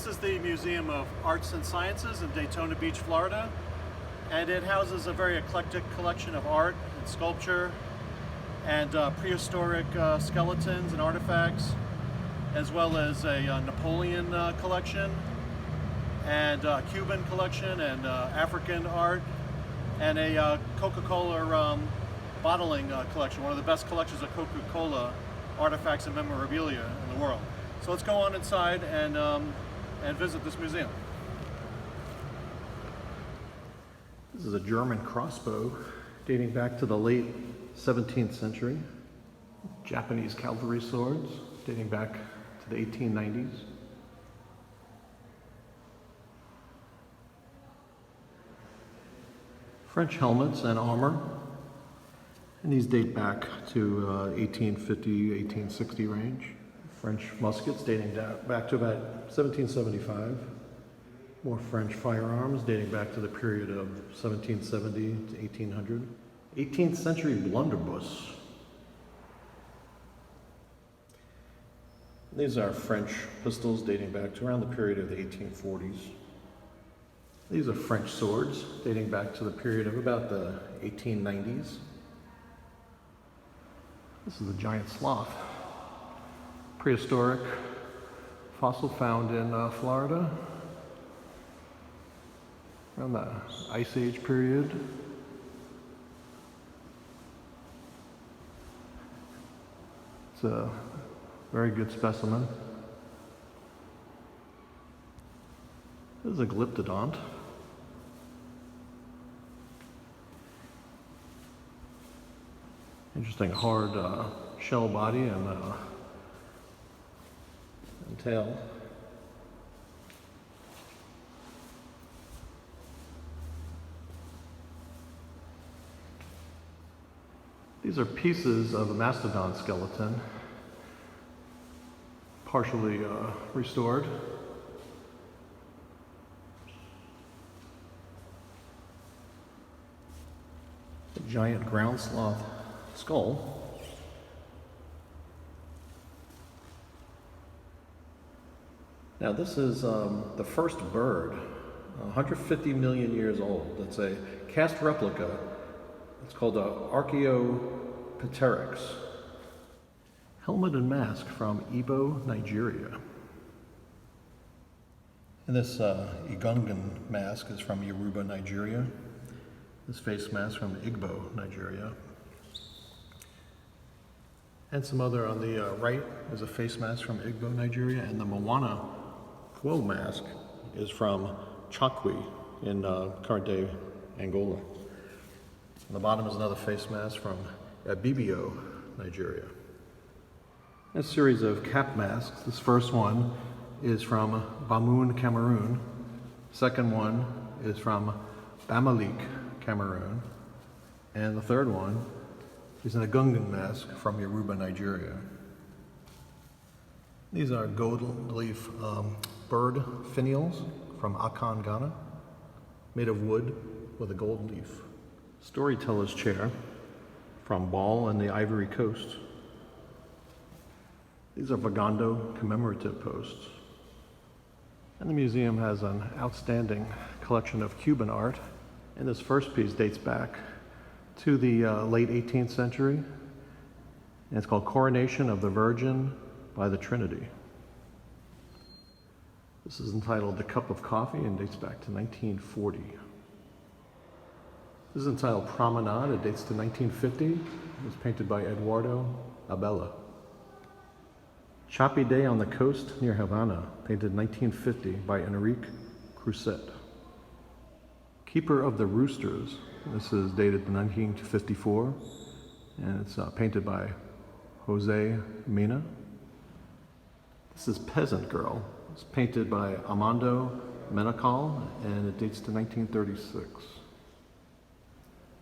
This is the Museum of Arts and Sciences in Daytona Beach, Florida, and it houses a very eclectic collection of art and sculpture and prehistoric skeletons and artifacts, as well as a Napoleon collection and Cuban collection and African art, and a Coca-Cola bottling collection, one of the best collections of Coca-Cola artifacts and memorabilia in the world. So let's go on inside and visit this museum. This is a German crossbow dating back to the late 17th century. Japanese cavalry swords dating back to the 1890s. French helmets and armor, and these date back to 1850, 1860 range. French muskets dating back to about 1775. More French firearms dating back to the period of 1770 to 1800. 18th century blunderbuss. These are French pistols dating back to around the period of the 1840s. These are French swords dating back to the period of about the 1890s. This is a giant sloth. Prehistoric fossil found in Florida around the Ice Age period. It's a very good specimen. This is a glyptodont. Interesting hard shell body and tail. These are pieces of a mastodon skeleton, partially restored. A giant ground sloth skull. Now this is the first bird, 150 million years old. It's a cast replica. It's called Archaeopteryx. Helmet and mask from Igbo, Nigeria. And this Igungan mask is from Yoruba, Nigeria. This face mask from Igbo, Nigeria. And some other on the right is a face mask from Igbo, Nigeria, and the Moana Quo mask is from Chakwi in current-day Angola. On the bottom is another face mask from Ibibio, Nigeria. A series of cap masks. This first one is from Bamoun, Cameroon. Second one is from Bamalik, Cameroon. And the third one is an Igungan mask from Yoruba, Nigeria. These are gold leaf bird finials from Akan, Ghana, made of wood with a gold leaf. Storyteller's chair from Ball and the Ivory Coast. These are Vagando commemorative posts. And the museum has an outstanding collection of Cuban art. And this first piece dates back to the late 18th century. And it's called Coronation of the Virgin by the Trinity. This is entitled The Cup of Coffee and dates back to 1940. This is entitled Promenade. It dates to 1950. It was painted by Eduardo Abella. Choppy Day on the Coast near Havana, painted 1950 by Enrique Crusette. Keeper of the Roosters. This is dated to 1954, and it's painted by Jose Mina. This is Peasant Girl. It's painted by Armando Menacal, and it dates to 1936.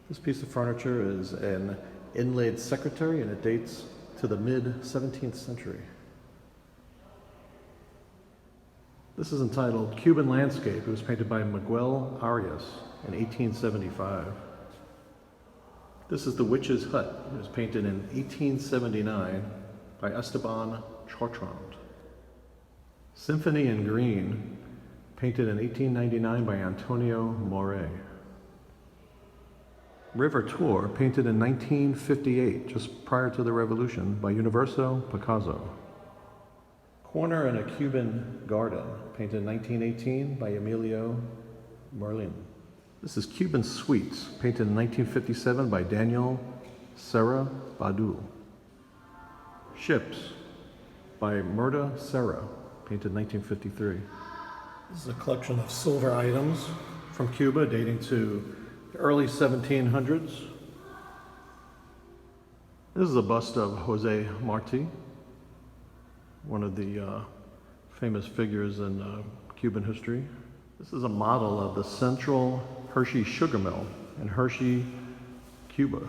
This piece of furniture is an inlaid secretary, and it dates to the mid-17th century. This is entitled Cuban Landscape. It was painted by Miguel Arias in 1875. This is the Witch's Hut. It was painted in 1879 by Esteban Chartrand. Symphony in Green, painted in 1899 by Antonio More. River Tour, painted in 1958, just prior to the Revolution, by Universo Picasso. Corner in a Cuban Garden, painted in 1918 by Emilio Merlin. This is Cuban Suites, painted in 1957 by Daniel Serra Badul. Ships by Murta Serra, painted 1953. This is a collection of silver items from Cuba dating to the early 1700s. This is a bust of Jose Marti, one of the famous figures in Cuban history. This is a model of the Central Hershey Sugar Mill in Hershey, Cuba.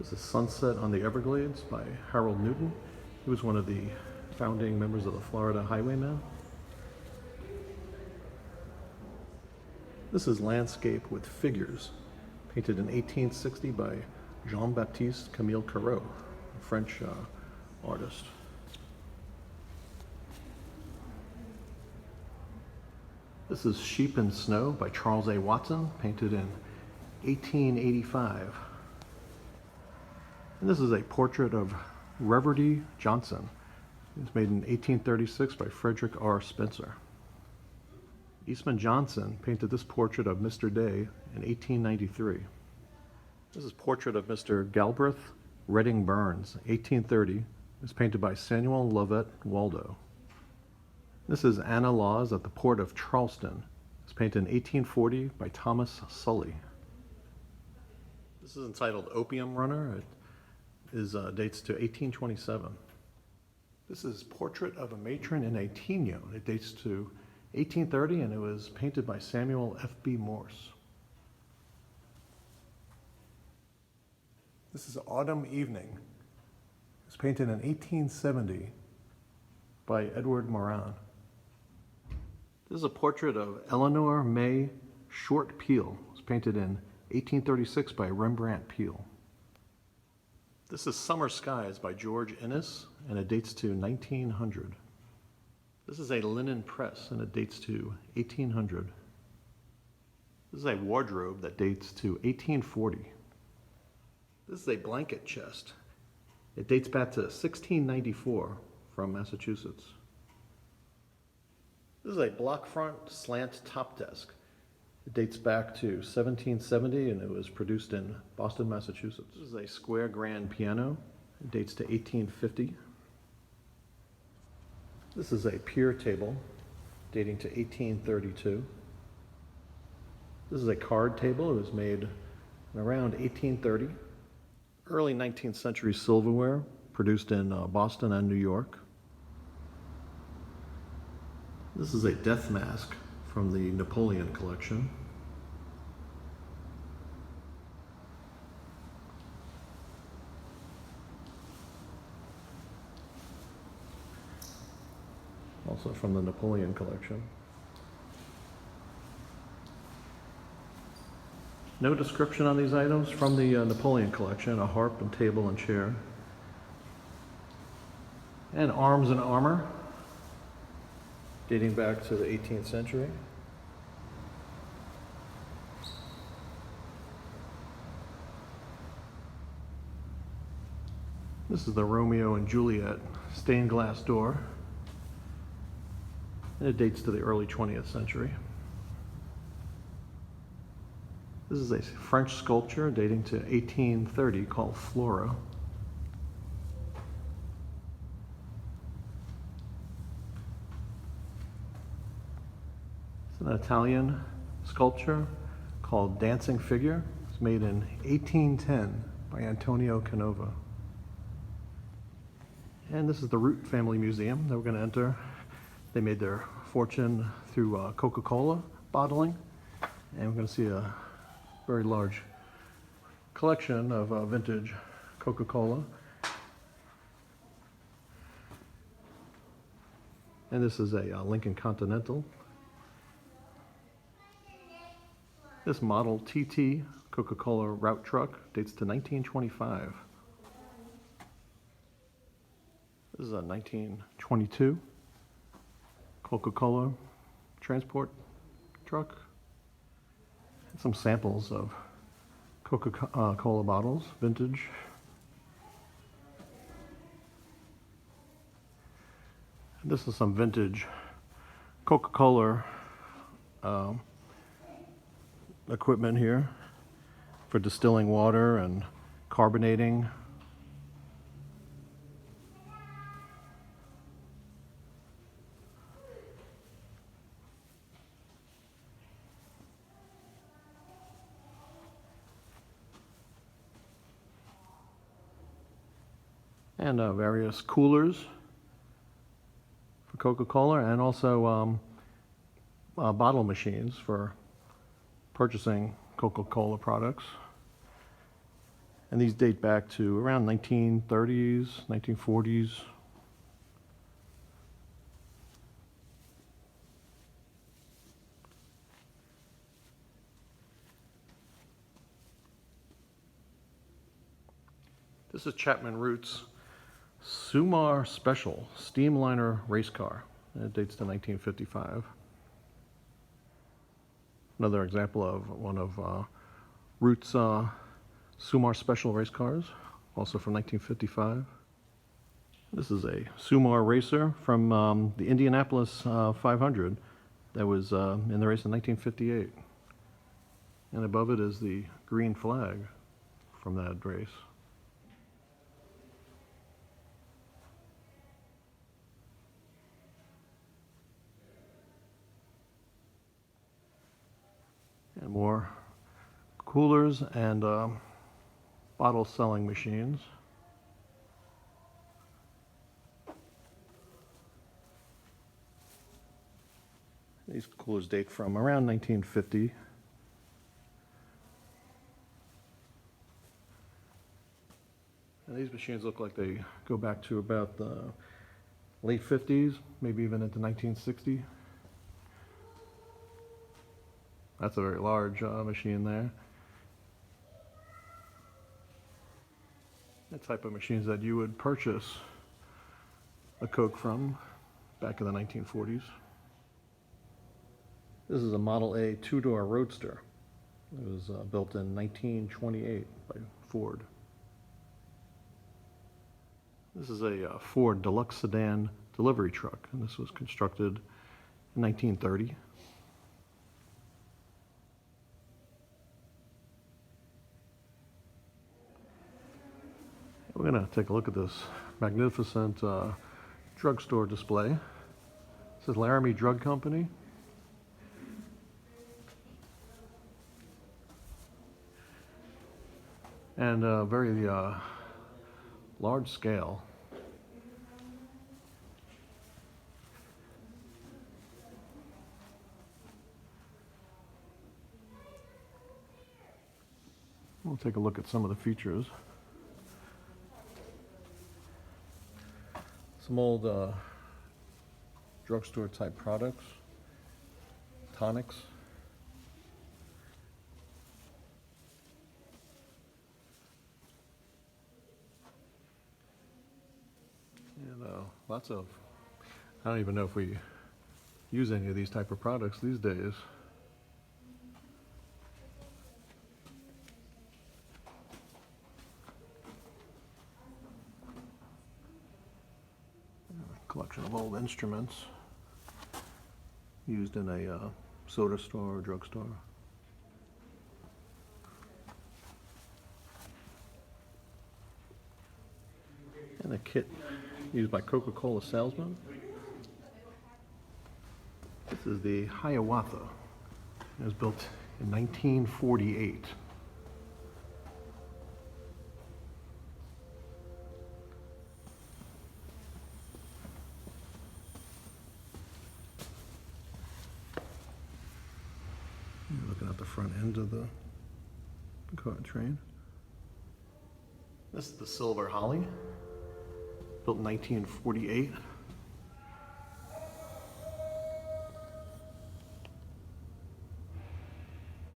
This is Sunset on the Everglades by Harold Newton. He was one of the founding members of the Florida Highwaymen. This is Landscape with Figures, painted in 1860 by Jean-Baptiste Camille Corot, a French artist. This is Sheep in Snow by Charles A. Watson, painted in 1885. And this is a portrait of Reverdy Johnson. It was made in 1836 by Frederick R. Spencer. Eastman Johnson painted this portrait of Mr. Day in 1893. This is portrait of Mr. Galbraith Redding Burns, 1830. It was painted by Samuel Lovett Waldo. This is Anna Laws at the port of Charleston. It was painted in 1840 by Thomas Sully. This is entitled Opium Runner. It dates to 1827. This is Portrait of a Matron in a Tino. It dates to 1830 and it was painted by Samuel F.B. Morse. This is Autumn Evening. It was painted in 1870 by Edward Moran. This is a portrait of Eleanor May Short Peel. It was painted in 1836 by Rembrandt Peale. This is Summer Skies by George Innes, and it dates to 1900. This is a linen press, and it dates to 1800. This is a wardrobe that dates to 1840. This is a blanket chest. It dates back to 1694 from Massachusetts. This is a block front slant top desk. It dates back to 1770 and it was produced in Boston, Massachusetts. This is a square grand piano. It dates to 1850. This is a pier table dating to 1832. This is a card table. It was made around 1830. Early 19th century silverware produced in Boston and New York. This is a death mask from the Napoleon collection. Also from the Napoleon collection. No description on these items from the Napoleon collection, a harp and table and chair. And arms and armor, dating back to the 18th century. This is the Romeo and Juliet stained glass door. And it dates to the early 20th century. This is a French sculpture dating to 1830 called Flora. It's an Italian sculpture called Dancing Figure. It's made in 1810 by Antonio Canova. And this is the Root Family Museum that we're going to enter. They made their fortune through Coca-Cola bottling. And we're going to see a very large collection of vintage Coca-Cola. And this is a Lincoln Continental. This Model TT Coca-Cola route truck dates to 1925. This is a 1922 Coca-Cola transport truck. And some samples of Coca-Cola bottles, vintage. And this is some vintage Coca-Cola equipment here for distilling water and carbonating. And various coolers for Coca-Cola, and also bottle machines for purchasing Coca-Cola products. And these date back to around 1930s, 1940s. This is Chapman Root's Sumar Special Steamliner race car. It dates to 1955. Another example of one of Root's Sumar Special race cars, also from 1955. This is a Sumar racer from the Indianapolis 500 that was in the race in 1958. And above it is the green flag from that race. And more coolers and bottle selling machines. These coolers date from around 1950. And these machines look like they go back to about the late 50s, maybe even into 1960. That's a very large machine there. The type of machines that you would purchase a Coke from back in the 1940s. This is a Model A two-door Roadster. It was built in 1928 by Ford. This is a Ford Deluxe Sedan delivery truck, and this was constructed in 1930. We're going to take a look at this magnificent drugstore display. This is Laramie Drug Company. And very large scale. We'll take a look at some of the features. Some old drugstore type products, tonics. And lots of, I don't even know if we use any of these type of products these days. Collection of old instruments used in a soda store or drugstore. And a kit used by Coca-Cola salesmen. This is the Hiawatha. It was built in 1948. You're looking at the front end of the car train. This is the Silver Holly, built in 1948.